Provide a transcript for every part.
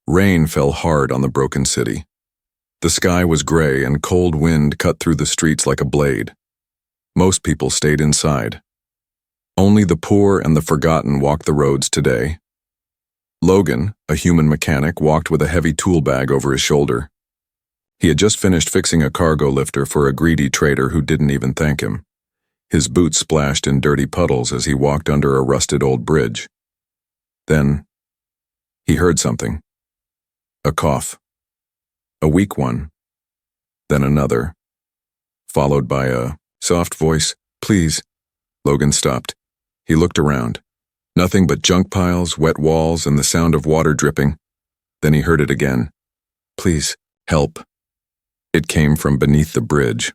Rain fell hard on the broken city. The sky was gray and cold wind cut through the streets like a blade. Most people stayed inside. Only the poor and the forgotten walked the roads today. Logan, a human mechanic, walked with a heavy tool bag over his shoulder. He had just finished fixing a cargo lifter for a greedy trader who didn't even thank him. His boots splashed in dirty puddles as he walked under a rusted old bridge. Then, he heard something. A cough. A weak one. Then another. Followed by a soft voice. "Please." Logan stopped. He looked around. Nothing but junk piles, wet walls, and the sound of water dripping. Then he heard it again. "Please, help." It came from beneath the bridge.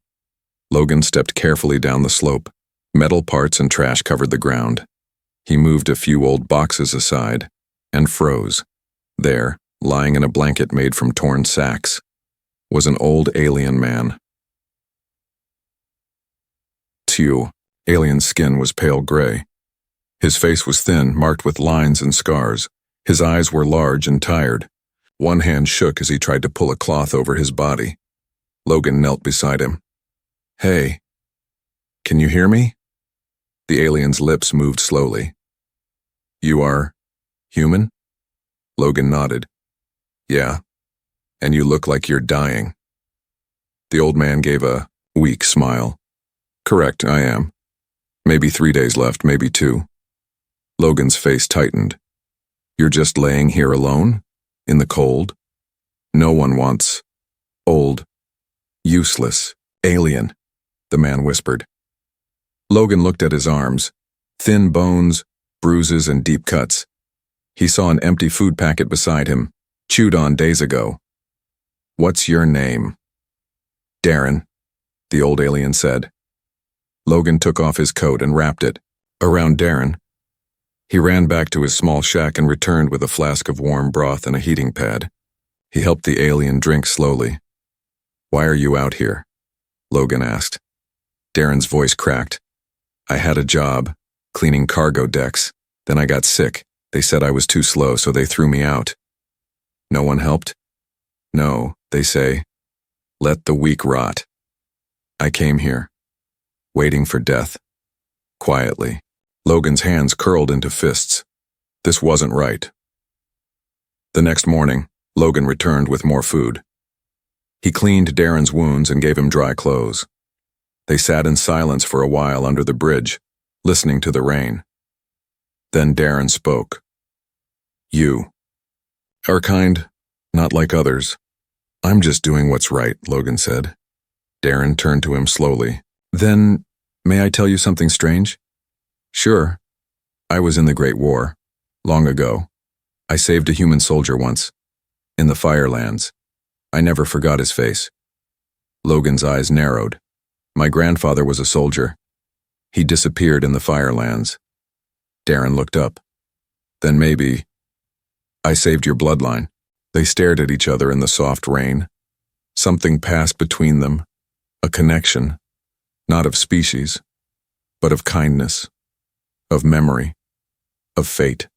Logan stepped carefully down the slope. Metal parts and trash covered the ground. He moved a few old boxes aside and froze. There, lying in a blanket made from torn sacks, was an old alien man. Tew, alien skin was pale gray. His face was thin, marked with lines and scars. His eyes were large and tired. One hand shook as he tried to pull a cloth over his body. Logan knelt beside him. "Hey, can you hear me?" The alien's lips moved slowly. "You are human?" Logan nodded. "Yeah, and you look like you're dying." The old man gave a weak smile. "Correct, I am. Maybe 3 days left, maybe 2. Logan's face tightened. "You're just laying here alone? In the cold? No one wants old, useless, alien," the man whispered. Logan looked at his arms. Thin bones, bruises, and deep cuts. He saw an empty food packet beside him, chewed on days ago. "What's your name?" "Darren," the old alien said. Logan took off his coat and wrapped it around Darren. He ran back to his small shack and returned with a flask of warm broth and a heating pad. He helped the alien drink slowly. "Why are you out here?" Logan asked. Darren's voice cracked. "I had a job, cleaning cargo decks. Then I got sick. They said I was too slow, so they threw me out." "No one helped?" "No, they say. Let the weak rot. I came here, waiting for death." Quietly, Logan's hands curled into fists. This wasn't right. The next morning, Logan returned with more food. He cleaned Darren's wounds and gave him dry clothes. They sat in silence for a while under the bridge, listening to the rain. Then Darren spoke. "You are kind, not like others." "I'm just doing what's right," Logan said. Darren turned to him slowly. "Then, may I tell you something strange?" "Sure. I was in the Great War, long ago. I saved a human soldier once, in the Firelands. I never forgot his face." Logan's eyes narrowed. "My grandfather was a soldier. He disappeared in the Firelands." Darren looked up. "Then maybe I saved your bloodline." They stared at each other in the soft rain. Something passed between them, a connection, not of species, but of kindness, of memory, of fate.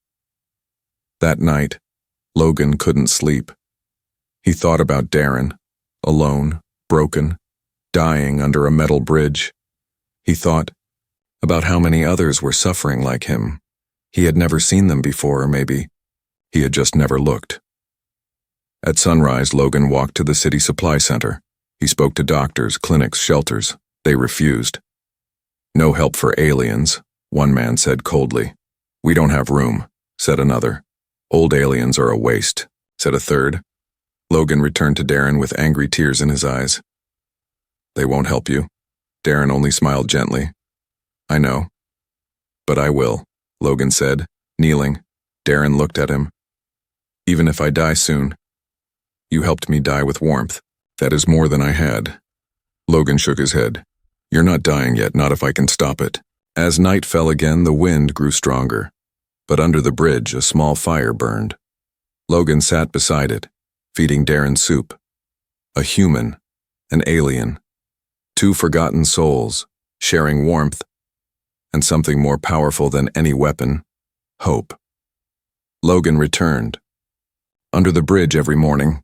That night, Logan couldn't sleep. He thought about Darren, alone, broken, dying under a metal bridge. He thought about how many others were suffering like him. He had never seen them before, or maybe he had just never looked. At sunrise, Logan walked to the city supply center. He spoke to doctors, clinics, shelters. They refused. "No help for aliens," one man said coldly. "We don't have room," said another. "Old aliens are a waste," said a third. Logan returned to Darren with angry tears in his eyes. "They won't help you." Darren only smiled gently. "I know. But I will," Logan said, kneeling. Darren looked at him. "Even if I die soon, you helped me die with warmth. That is more than I had." Logan shook his head. "You're not dying yet, not if I can stop it." As night fell again, the wind grew stronger. But under the bridge, a small fire burned. Logan sat beside it, feeding Darren soup. A human, an alien. 2 forgotten souls, sharing warmth, and something more powerful than any weapon, hope. Logan returned. under the bridge every morning.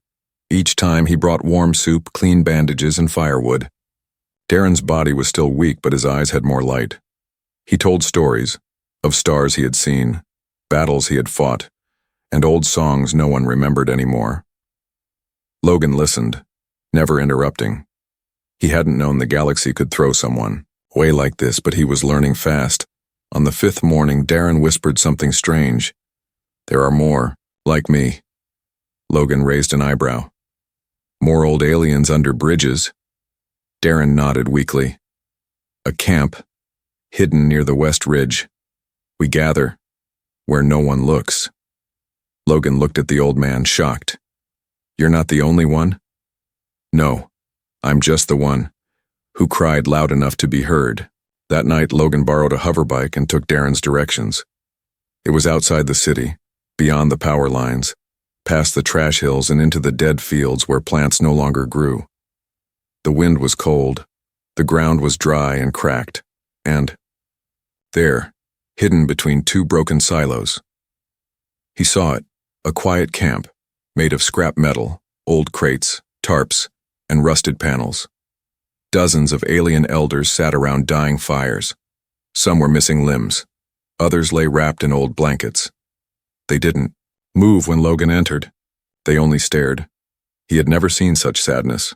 Each time he brought warm soup, clean bandages, and firewood. Darren's body was still weak, but his eyes had more light. He told stories of stars he had seen, battles he had fought, and old songs no one remembered anymore. Logan listened, never interrupting. He hadn't known the galaxy could throw someone away like this, but he was learning fast. On the 5th morning, Darren whispered something strange. "There are more, like me." Logan raised an eyebrow. "More old aliens under bridges?" Darren nodded weakly. "A camp, hidden near the West Ridge. We gather, where no one looks." Logan looked at the old man, shocked. "You're not the only one?" "No, I'm just the one who cried loud enough to be heard." That night, Logan borrowed a hoverbike and took Darren's directions. It was outside the city, beyond the power lines, past the trash hills and into the dead fields where plants no longer grew. The wind was cold, the ground was dry and cracked, and there, hidden between two broken silos, he saw it, a quiet camp, made of scrap metal, old crates, tarps, and rusted panels. Dozens of alien elders sat around dying fires. Some were missing limbs. Others lay wrapped in old blankets. They didn't move when Logan entered. They only stared. He had never seen such sadness.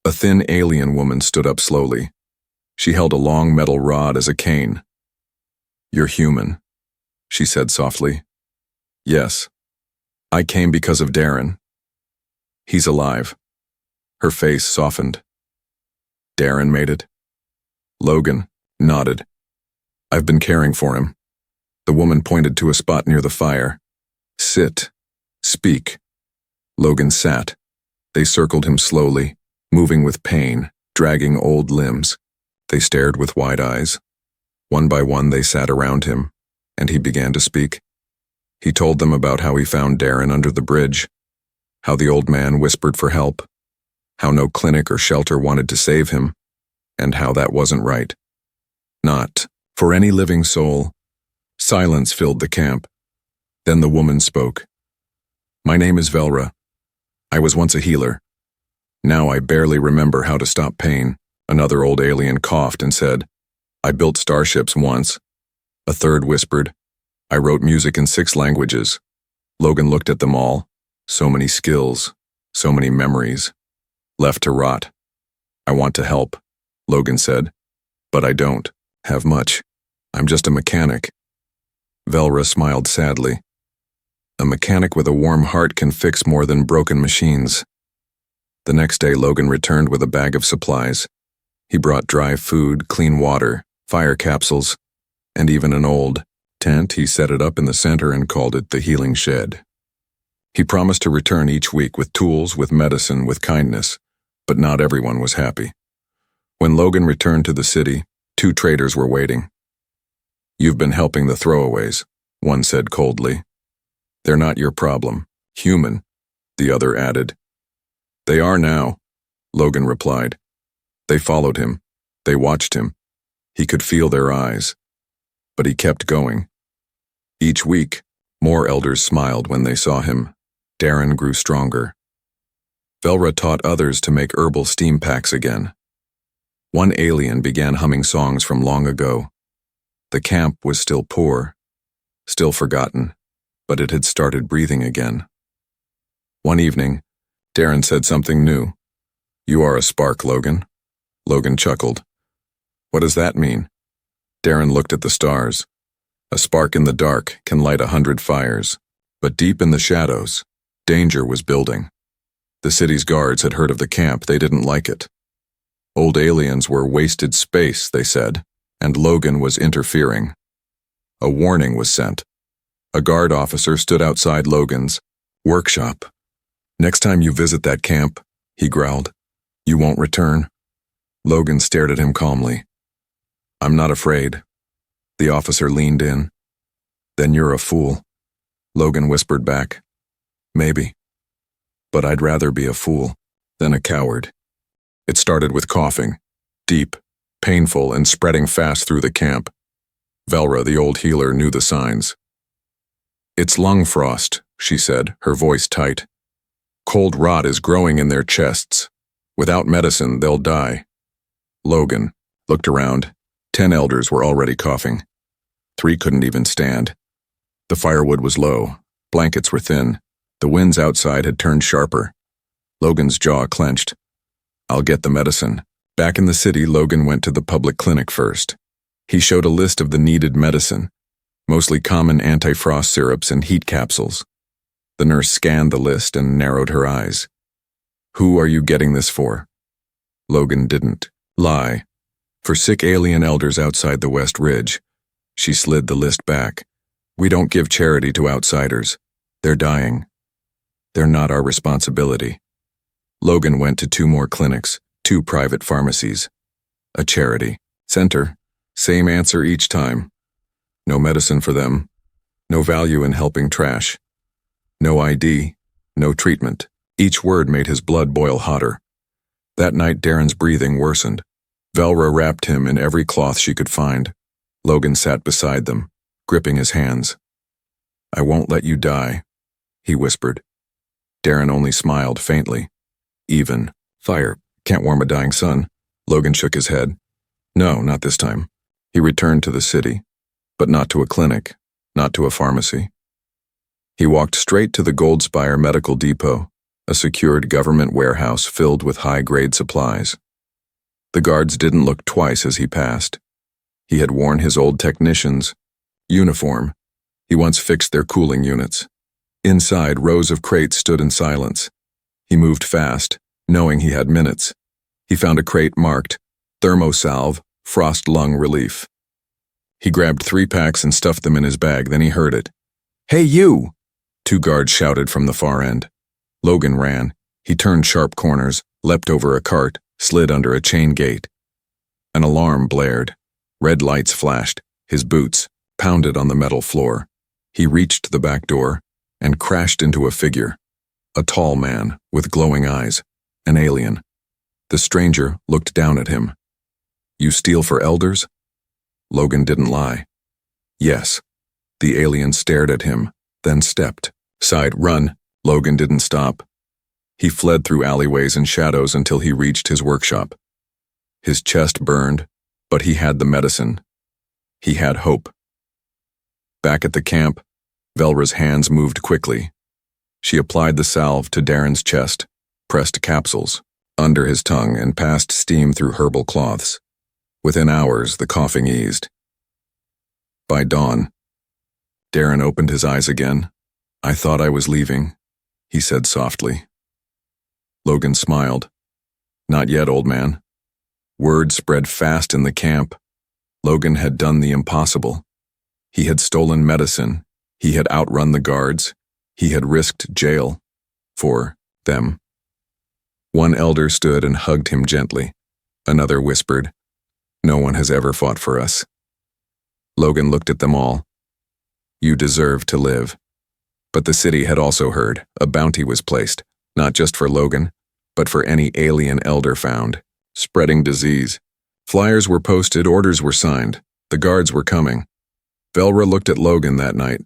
A thin alien woman stood up slowly. She held a long metal rod as a cane. "You're human," she said softly. "Yes. I came because of Darren. He's alive." Her face softened. "Darren made it?" Logan nodded. "I've been caring for him." The woman pointed to a spot near the fire. "Sit. Speak." Logan sat. They circled him slowly, moving with pain, dragging old limbs. They stared with wide eyes. One by one they sat around him, and he began to speak. He told them about how he found Darren under the bridge, how the old man whispered for help, how no clinic or shelter wanted to save him, and how that wasn't right. Not for any living soul. Silence filled the camp. Then the woman spoke. "My name is Velra. I was once a healer. Now I barely remember how to stop pain." Another old alien coughed and said, "I built starships once." A third whispered, "I wrote music in 6 languages." Logan looked at them all. So many skills, so many memories, left to rot. "I want to help," Logan said, "but I don't have much. I'm just a mechanic." Velra smiled sadly. "A mechanic with a warm heart can fix more than broken machines." The next day, Logan returned with a bag of supplies. He brought dry food, clean water, fire capsules, and even an old tent. He set it up in the center and called it the healing shed. He promised to return each week with tools, with medicine, with kindness, but not everyone was happy. When Logan returned to the city, 2 traders were waiting. "You've been helping the throwaways," one said coldly. "They're not your problem. Human," the other added. "They are now," Logan replied. They followed him. They watched him. He could feel their eyes. But he kept going. Each week, more elders smiled when they saw him. Darren grew stronger. Velra taught others to make herbal steam packs again. One alien began humming songs from long ago. The camp was still poor, still forgotten, but it had started breathing again. One evening, Darren said something new. "You are a spark, Logan." Logan chuckled. "What does that mean?" Darren looked at the stars. A spark in the dark can light 100 fires, but deep in the shadows, danger was building. The city's guards had heard of the camp. They didn't like it. Old aliens were wasted space, they said, and Logan was interfering. A warning was sent. A guard officer stood outside Logan's workshop. "Next time you visit that camp," he growled, "you won't return." Logan stared at him calmly. "I'm not afraid." The officer leaned in. "Then you're a fool," Logan whispered back. "Maybe. But I'd rather be a fool than a coward." It started with coughing, deep, painful, and spreading fast through the camp. Velra, the old healer, knew the signs. "It's lung frost," she said, her voice tight. Cold rot is growing in their chests. Without medicine, they'll die. Logan looked around. 10 elders were already coughing. 3 couldn't even stand. The firewood was low. Blankets were thin. The winds outside had turned sharper. Logan's jaw clenched. I'll get the medicine. Back in the city, Logan went to the public clinic first. He showed a list of the needed medicine, mostly common anti-frost syrups and heat capsules. The nurse scanned the list and narrowed her eyes. Who are you getting this for? Logan didn't lie. For sick alien elders outside the West Ridge. She slid the list back. We don't give charity to outsiders. They're dying. They're not our responsibility. Logan went to 2 more clinics, 2 private pharmacies. A charity center. Same answer each time. No medicine for them. No value in helping trash. No ID. No treatment. Each word made his blood boil hotter. That night, Darren's breathing worsened. Velra wrapped him in every cloth she could find. Logan sat beside them, gripping his hands. I won't let you die, he whispered. Darren only smiled faintly. Even. Fire can't warm a dying sun. Logan shook his head. No, not this time. He returned to the city, but not to a clinic, not to a pharmacy. He walked straight to the Goldspire Medical Depot, a secured government warehouse filled with high-grade supplies. The guards didn't look twice as he passed. He had worn his old technician's uniform. He once fixed their cooling units. Inside, rows of crates stood in silence. He moved fast, knowing he had minutes. He found a crate marked Thermosalve, Frost Lung Relief. He grabbed 3 packs and stuffed them in his bag, then he heard it. Hey, you! 2 guards shouted from the far end. Logan ran. He turned sharp corners, leapt over a cart, slid under a chain gate. An alarm blared. Red lights flashed. His boots pounded on the metal floor. He reached the back door and crashed into a figure. A tall man with glowing eyes. An alien. The stranger looked down at him. You steal for elders? Logan didn't lie. Yes. The alien stared at him, then stepped. Side, run. Logan didn't stop. He fled through alleyways and shadows until he reached his workshop. His chest burned, but he had the medicine. He had hope. Back at the camp, Velra's hands moved quickly. She applied the salve to Darren's chest, pressed capsules under his tongue, and passed steam through herbal cloths. Within hours, the coughing eased. By dawn, Darren opened his eyes again. I thought I was leaving, he said softly. Logan smiled. Not yet, old man. Word spread fast in the camp. Logan had done the impossible. He had stolen medicine. He had outrun the guards. He had risked jail. For them. One elder stood and hugged him gently. Another whispered, No one has ever fought for us. Logan looked at them all. You deserve to live. But the city had also heard. A bounty was placed, not just for Logan, but for any alien elder found. Spreading disease. Flyers were posted, orders were signed. The guards were coming. Velra looked at Logan that night.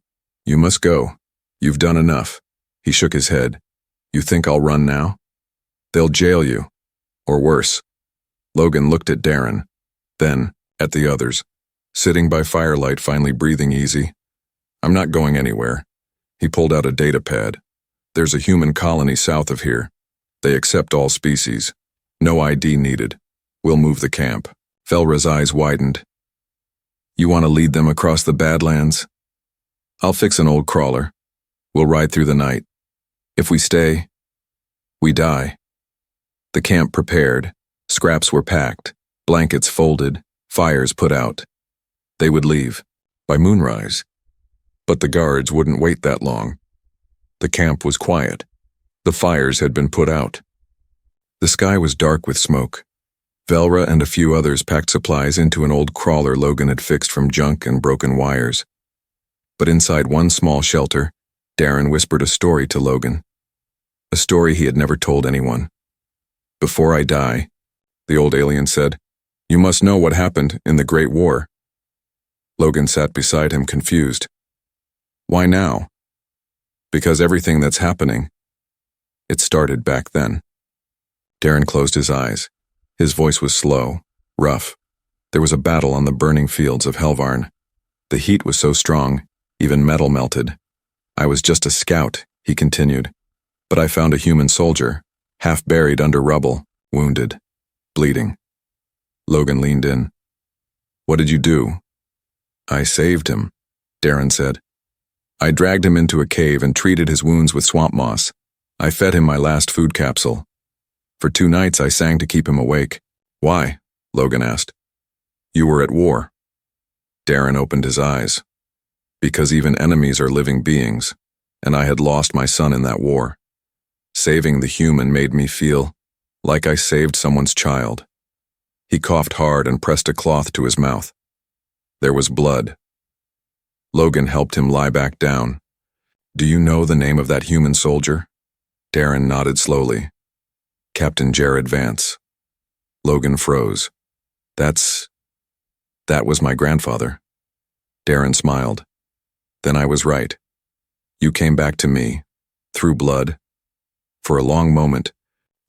You must go. You've done enough. He shook his head. You think I'll run now? They'll jail you. Or worse. Logan looked at Darren. Then, at the others. Sitting by firelight, finally breathing easy. I'm not going anywhere. He pulled out a data pad. There's a human colony south of here. They accept all species. No ID needed. We'll move the camp. Velra's eyes widened. You want to lead them across the Badlands? I'll fix an old crawler. We'll ride through the night. If we stay, we die. The camp prepared. Scraps were packed. Blankets folded. Fires put out. They would leave. By moonrise. But the guards wouldn't wait that long. The camp was quiet. The fires had been put out. The sky was dark with smoke. Velra and a few others packed supplies into an old crawler Logan had fixed from junk and broken wires. But inside one small shelter, Darren whispered a story to Logan. A story he had never told anyone. Before I die, the old alien said, you must know what happened in the Great War. Logan sat beside him confused. Why now? Because everything that's happening, it started back then. Darren closed his eyes. His voice was slow, rough. There was a battle on the burning fields of Helvarn. The heat was so strong, even metal melted. I was just a scout, he continued. But I found a human soldier, half buried under rubble, wounded, bleeding. Logan leaned in. What did you do? I saved him, Darren said. I dragged him into a cave and treated his wounds with swamp moss. I fed him my last food capsule. For 2 nights I sang to keep him awake. Why? Logan asked. You were at war. Darren opened his eyes. Because even enemies are living beings, and I had lost my son in that war. Saving the human made me feel like I saved someone's child. He coughed hard and pressed a cloth to his mouth. There was blood. Logan helped him lie back down. Do you know the name of that human soldier? Darren nodded slowly. Captain Jared Vance. Logan froze. That was my grandfather. Darren smiled. Then I was right. You came back to me, through blood. For a long moment,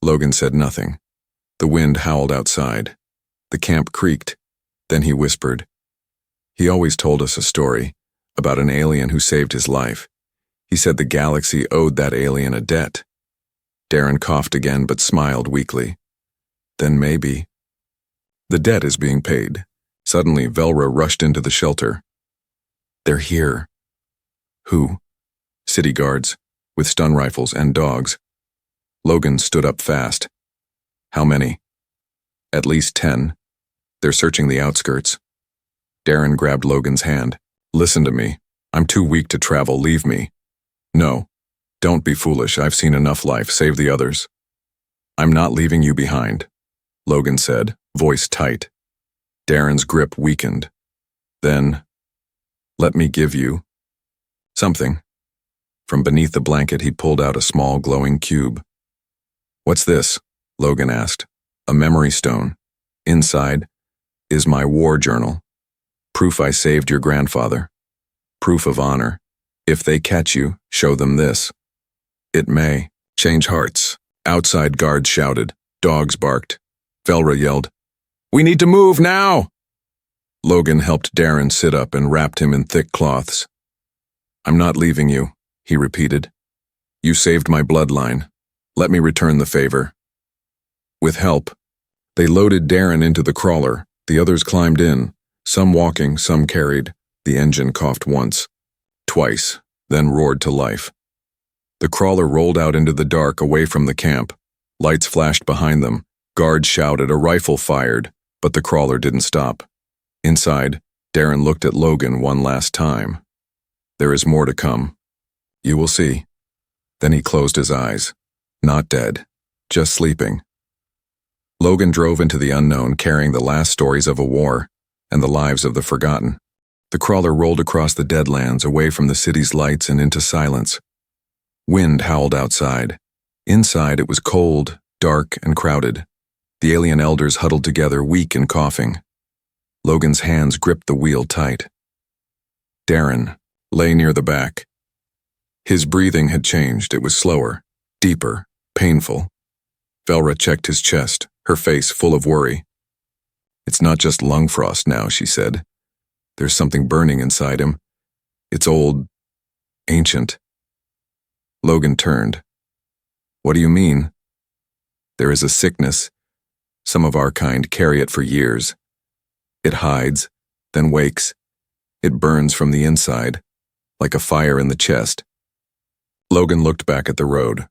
Logan said nothing. The wind howled outside. The camp creaked. Then he whispered. He always told us a story about an alien who saved his life. He said the galaxy owed that alien a debt. Darren coughed again but smiled weakly. Then maybe. The debt is being paid. Suddenly, Velra rushed into the shelter. They're here. Who? City guards, with stun rifles and dogs. Logan stood up fast. How many? At least 10. They're searching the outskirts. Darren grabbed Logan's hand. Listen to me. I'm too weak to travel. Leave me. No. Don't be foolish. I've seen enough life. Save the others. I'm not leaving you behind, Logan said, voice tight. Darren's grip weakened. Then, let me give you something. From beneath the blanket, he pulled out a small glowing cube. What's this? Logan asked. A memory stone. Inside is my war journal. Proof I saved your grandfather. Proof of honor. If they catch you, show them this. It may change hearts. Outside guards shouted. Dogs barked. Velra yelled, We need to move now! Logan helped Darren sit up and wrapped him in thick cloths. I'm not leaving you, he repeated. You saved my bloodline. Let me return the favor. With help, they loaded Darren into the crawler. The others climbed in, some walking, some carried. The engine coughed once, twice, then roared to life. The crawler rolled out into the dark away from the camp. Lights flashed behind them. Guards shouted, a rifle fired, but the crawler didn't stop. Inside, Darren looked at Logan one last time. There is more to come. You will see. Then he closed his eyes. Not dead, just sleeping. Logan drove into the unknown carrying the last stories of a war and the lives of the forgotten. The crawler rolled across the deadlands away from the city's lights and into silence. Wind howled outside. Inside it was cold, dark, and crowded. The alien elders huddled together, weak and coughing. Logan's hands gripped the wheel tight. Darren lay near the back. His breathing had changed. It was slower, deeper, painful. Velra checked his chest, her face full of worry. It's not just lung frost now, she said. There's something burning inside him. It's old, ancient. Logan turned. What do you mean? There is a sickness. Some of our kind carry it for years. It hides, then wakes. It burns from the inside, like a fire in the chest. Logan looked back at the road.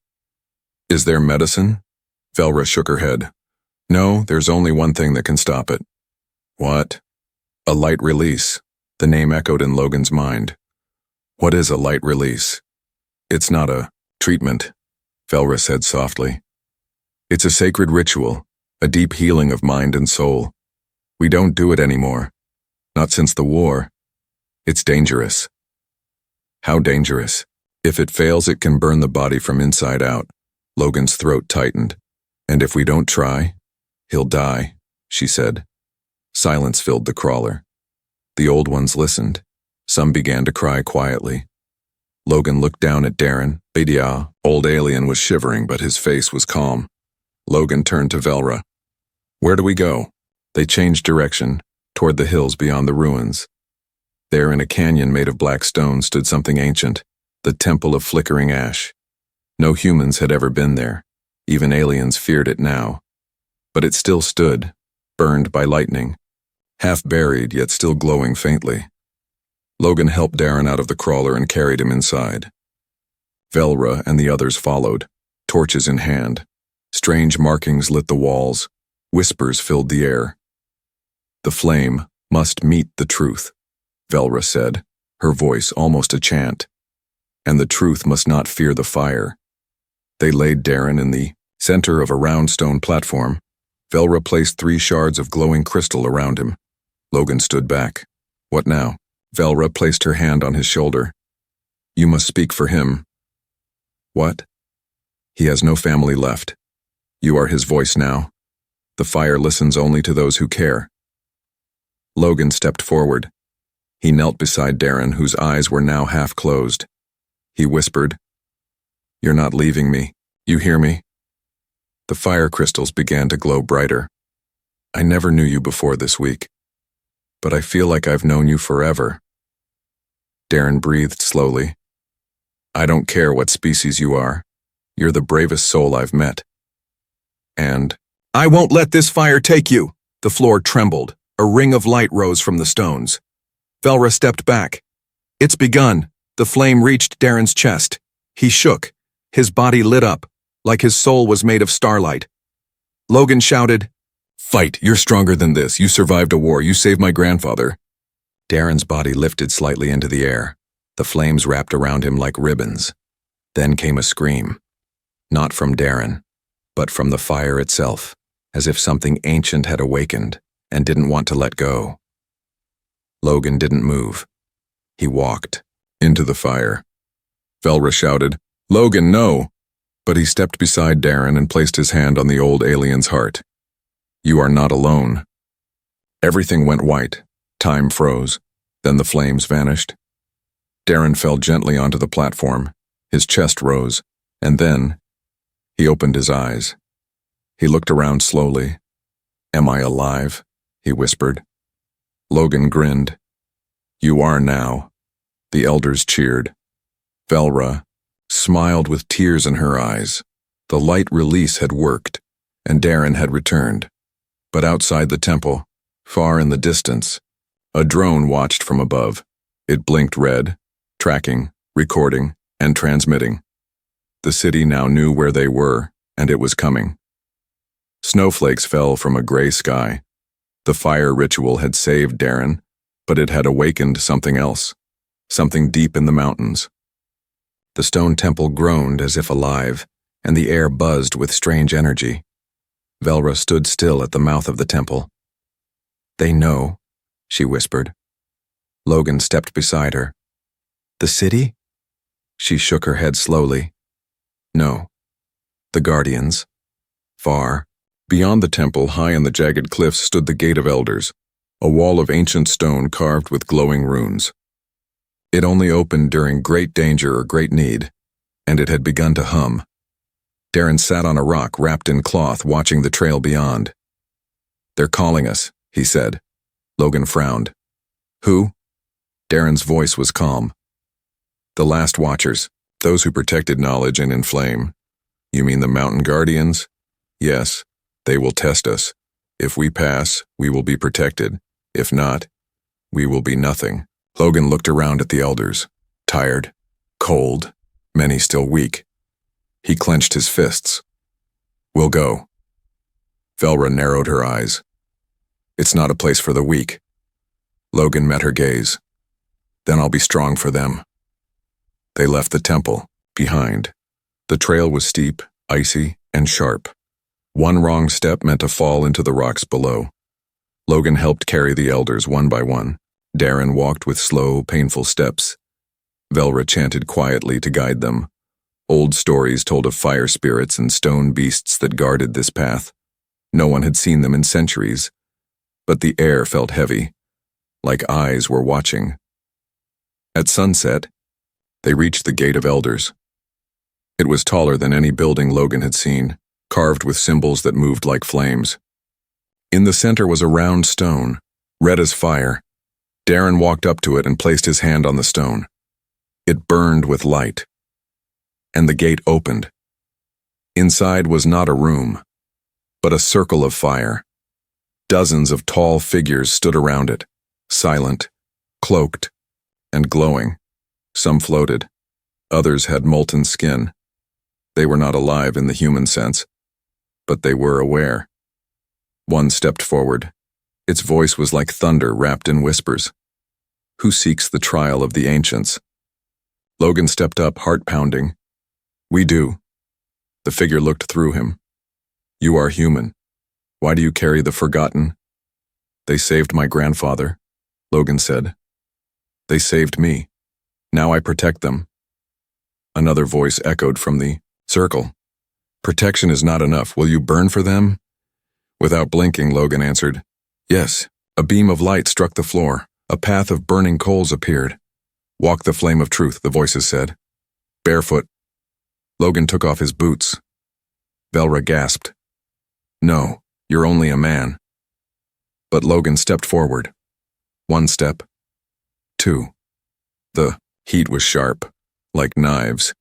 Is there medicine? Velra shook her head. No, there's only one thing that can stop it. What? A light release. The name echoed in Logan's mind. What is a light release? It's not a treatment, Velra said softly. It's a sacred ritual, a deep healing of mind and soul. We don't do it anymore. Not since the war. It's dangerous. How dangerous? If it fails, it can burn the body from inside out. Logan's throat tightened. And if we don't try, he'll die, she said. Silence filled the crawler. The old ones listened. Some began to cry quietly. Logan looked down at Darren. Bedia, old alien, was shivering, but his face was calm. Logan turned to Velra. Where do we go? They changed direction, toward the hills beyond the ruins. There, in a canyon made of black stone, stood something ancient, the Temple of Flickering Ash. No humans had ever been there. Even aliens feared it now. But it still stood, burned by lightning, half buried yet still glowing faintly. Logan helped Darren out of the crawler and carried him inside. Velra and the others followed, torches in hand. Strange markings lit the walls. Whispers filled the air. The flame must meet the truth, Velra said, her voice almost a chant. And the truth must not fear the fire. They laid Darren in the center of a round stone platform. Velra placed 3 shards of glowing crystal around him. Logan stood back. What now? Velra placed her hand on his shoulder. You must speak for him. What? He has no family left. You are his voice now. The fire listens only to those who care. Logan stepped forward. He knelt beside Darren, whose eyes were now half closed. He whispered, You're not leaving me. You hear me? The fire crystals began to glow brighter. I never knew you before this week, but I feel like I've known you forever. Darren breathed slowly. I don't care what species you are. You're the bravest soul I've met. And, I won't let this fire take you! The floor trembled. A ring of light rose from the stones. Velra stepped back. It's begun. The flame reached Darren's chest. He shook. His body lit up, like his soul was made of starlight. Logan shouted, Fight! You're stronger than this. You survived a war. You saved my grandfather. Darren's body lifted slightly into the air. The flames wrapped around him like ribbons. Then came a scream. Not from Darren, but from the fire itself, as if something ancient had awakened and didn't want to let go. Logan didn't move. He walked into the fire. Velra shouted, Logan, no! But he stepped beside Darren and placed his hand on the old alien's heart. You are not alone. Everything went white. Time froze. Then the flames vanished. Darren fell gently onto the platform. His chest rose, and then he opened his eyes. He looked around slowly. Am I alive? He whispered. Logan grinned. You are now. The elders cheered. Velra smiled with tears in her eyes. The light release had worked, and Darren had returned. But outside the temple, far in the distance, a drone watched from above. It blinked red, tracking, recording, and transmitting. The city now knew where they were, and it was coming. Snowflakes fell from a gray sky. The fire ritual had saved Darren, but it had awakened something else, something deep in the mountains. The stone temple groaned as if alive, and the air buzzed with strange energy. Velra stood still at the mouth of the temple. They know, she whispered. Logan stepped beside her. The city? She shook her head slowly. No. The Guardians. Far, beyond the temple, high in the jagged cliffs, stood the Gate of Elders, a wall of ancient stone carved with glowing runes. It only opened during great danger or great need, and it had begun to hum. Darren sat on a rock wrapped in cloth, watching the trail beyond. They're calling us, he said. Logan frowned. Who? Darren's voice was calm. The last watchers, those who protected knowledge and inflame. You mean the mountain guardians? Yes, they will test us. If we pass, we will be protected. If not, we will be nothing. Logan looked around at the elders, tired, cold, many still weak. He clenched his fists. We'll go. Velra narrowed her eyes. It's not a place for the weak. Logan met her gaze. Then I'll be strong for them. They left the temple, behind. The trail was steep, icy, and sharp. One wrong step meant a fall into the rocks below. Logan helped carry the elders one by one. Darren walked with slow, painful steps. Velra chanted quietly to guide them. Old stories told of fire spirits and stone beasts that guarded this path. No one had seen them in centuries, but the air felt heavy, like eyes were watching. At sunset, They reached the Gate of Elders. It was taller than any building Logan had seen, carved with symbols that moved like flames. In the center was a round stone, red as fire. Darren walked up to it and placed his hand on the stone. It burned with light. And the gate opened. Inside was not a room, but a circle of fire. Dozens of tall figures stood around it, silent, cloaked, and glowing. Some floated. Others had molten skin. They were not alive in the human sense, but they were aware. One stepped forward. Its voice was like thunder wrapped in whispers. Who seeks the trial of the ancients? Logan stepped up, heart pounding. We do. The figure looked through him. You are human. Why do you carry the forgotten? They saved my grandfather, Logan said. They saved me. Now I protect them. Another voice echoed from the circle. Protection is not enough. Will you burn for them? Without blinking, Logan answered, Yes. A beam of light struck the floor. A path of burning coals appeared. Walk the flame of truth, the voices said. Barefoot. Logan took off his boots. Velra gasped. No, you're only a man. But Logan stepped forward. One step. Two. The heat was sharp, like knives.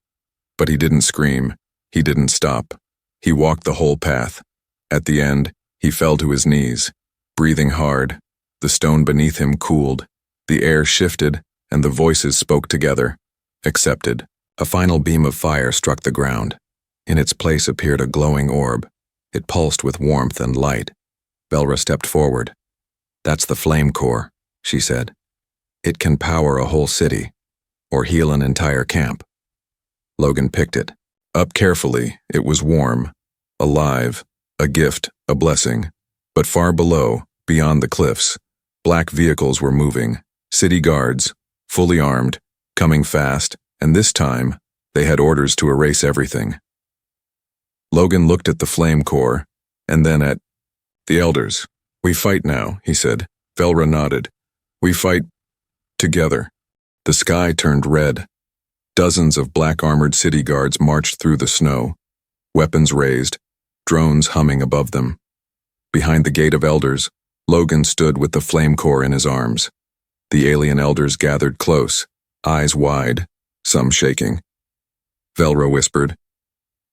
But he didn't scream. He didn't stop. He walked the whole path. At the end, he fell to his knees, breathing hard. The stone beneath him cooled. The air shifted, and the voices spoke together. Accepted. A final beam of fire struck the ground. In its place appeared a glowing orb. It pulsed with warmth and light. Velra stepped forward. That's the flame core, she said. It can power a whole city, or heal an entire camp. Logan picked it. Up carefully, it was warm, alive, a gift, a blessing. But far below, beyond the cliffs, black vehicles were moving, city guards, fully armed, coming fast, and this time, they had orders to erase everything. Logan looked at the flame core, and then at the elders. We fight now, he said. Velra nodded. We fight together. The sky turned red. Dozens of black-armored city guards marched through the snow, weapons raised, drones humming above them. Behind the Gate of Elders, Logan stood with the flame core in his arms. The alien elders gathered close, eyes wide, some shaking. Velra whispered,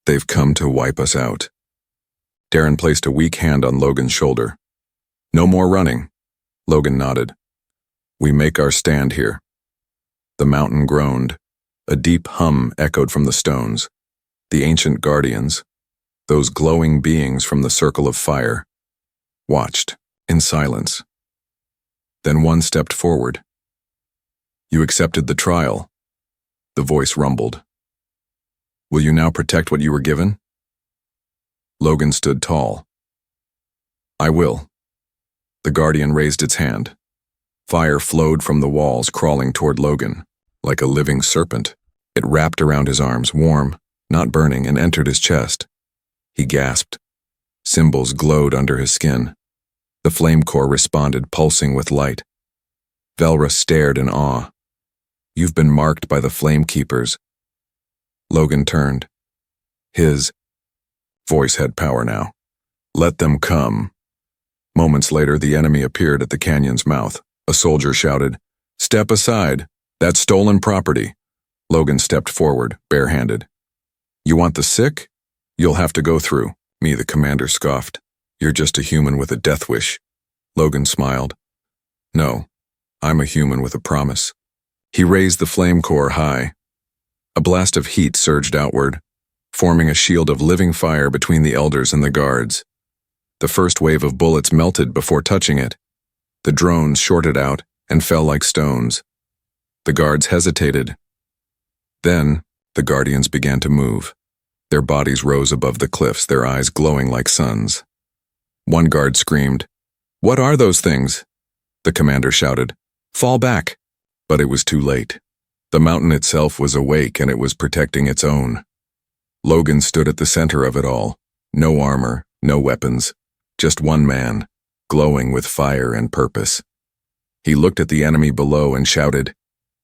They've come to wipe us out. Darren placed a weak hand on Logan's shoulder. No more running. Logan nodded. We make our stand here. The mountain groaned. A deep hum echoed from the stones. The ancient guardians, those glowing beings from the circle of fire, watched in silence. Then one stepped forward. You accepted the trial. The voice rumbled. Will you now protect what you were given? Logan stood tall. I will. The guardian raised its hand. Fire flowed from the walls, crawling toward Logan, like a living serpent. It wrapped around his arms, warm, not burning, and entered his chest. He gasped. Symbols glowed under his skin. The flame core responded, pulsing with light. Velra stared in awe. You've been marked by the flame keepers. Logan turned. His voice had power now. Let them come. Moments later, the enemy appeared at the canyon's mouth. A soldier shouted, Step aside. That's stolen property. Logan stepped forward, barehanded. You want the sick? You'll have to go through. Me, the commander scoffed. You're just a human with a death wish. Logan smiled. No, I'm a human with a promise. He raised the flame core high. A blast of heat surged outward, forming a shield of living fire between the elders and the guards. The first wave of bullets melted before touching it. The drones shorted out and fell like stones. The guards hesitated. Then, the guardians began to move. Their bodies rose above the cliffs, their eyes glowing like suns. One guard screamed, What are those things? The commander shouted, Fall back. But it was too late. The mountain itself was awake and it was protecting its own. Logan stood at the center of it all. No armor, no weapons, just one man, glowing with fire and purpose. He looked at the enemy below and shouted,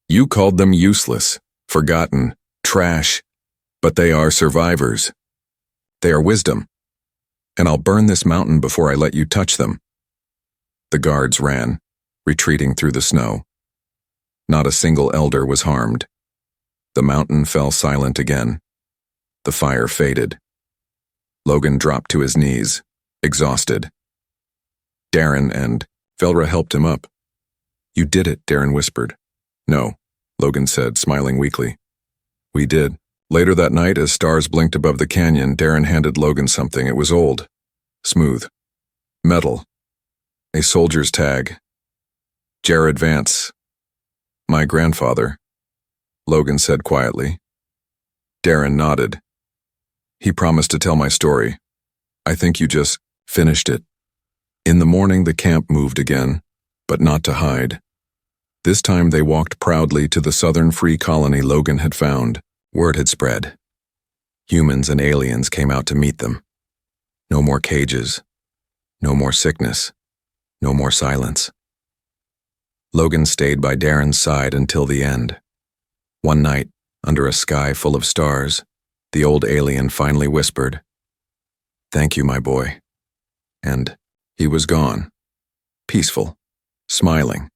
You called them useless. forgotten, trash, but they are survivors. They are wisdom, and I'll burn this mountain before I let you touch them." The guards ran, retreating through the snow. Not a single elder was harmed. The mountain fell silent again. The fire faded. Logan dropped to his knees, exhausted. Darren and Velra helped him up. "You did it," Darren whispered. "No," Logan said, smiling weakly. "We did." Later that night, as stars blinked above the canyon, Darren handed Logan something. It was old, smooth, metal, a soldier's tag. "Jared Vance, my grandfather," Logan said quietly. Darren nodded. "He promised to tell my story. I think you just finished it." In the morning, the camp moved again, but not to hide. This time they walked proudly to the southern free colony Logan had found. Word had spread. Humans and aliens came out to meet them. No more cages. No more sickness. No more silence. Logan stayed by Darren's side until the end. One night, under a sky full of stars, the old alien finally whispered, "Thank you, my boy." And he was gone. Peaceful. Smiling.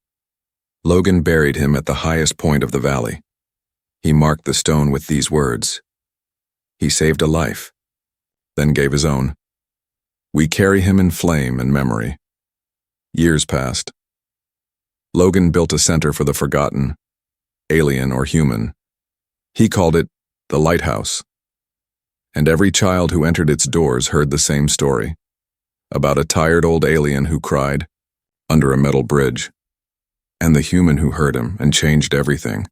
Logan buried him at the highest point of the valley. He marked the stone with these words. He saved a life, then gave his own. We carry him in flame and memory. Years passed. Logan built a center for the forgotten, alien or human. He called it the Lighthouse. And every child who entered its doors heard the same story, about a tired old alien who cried under a metal bridge, and the human who heard him and changed everything.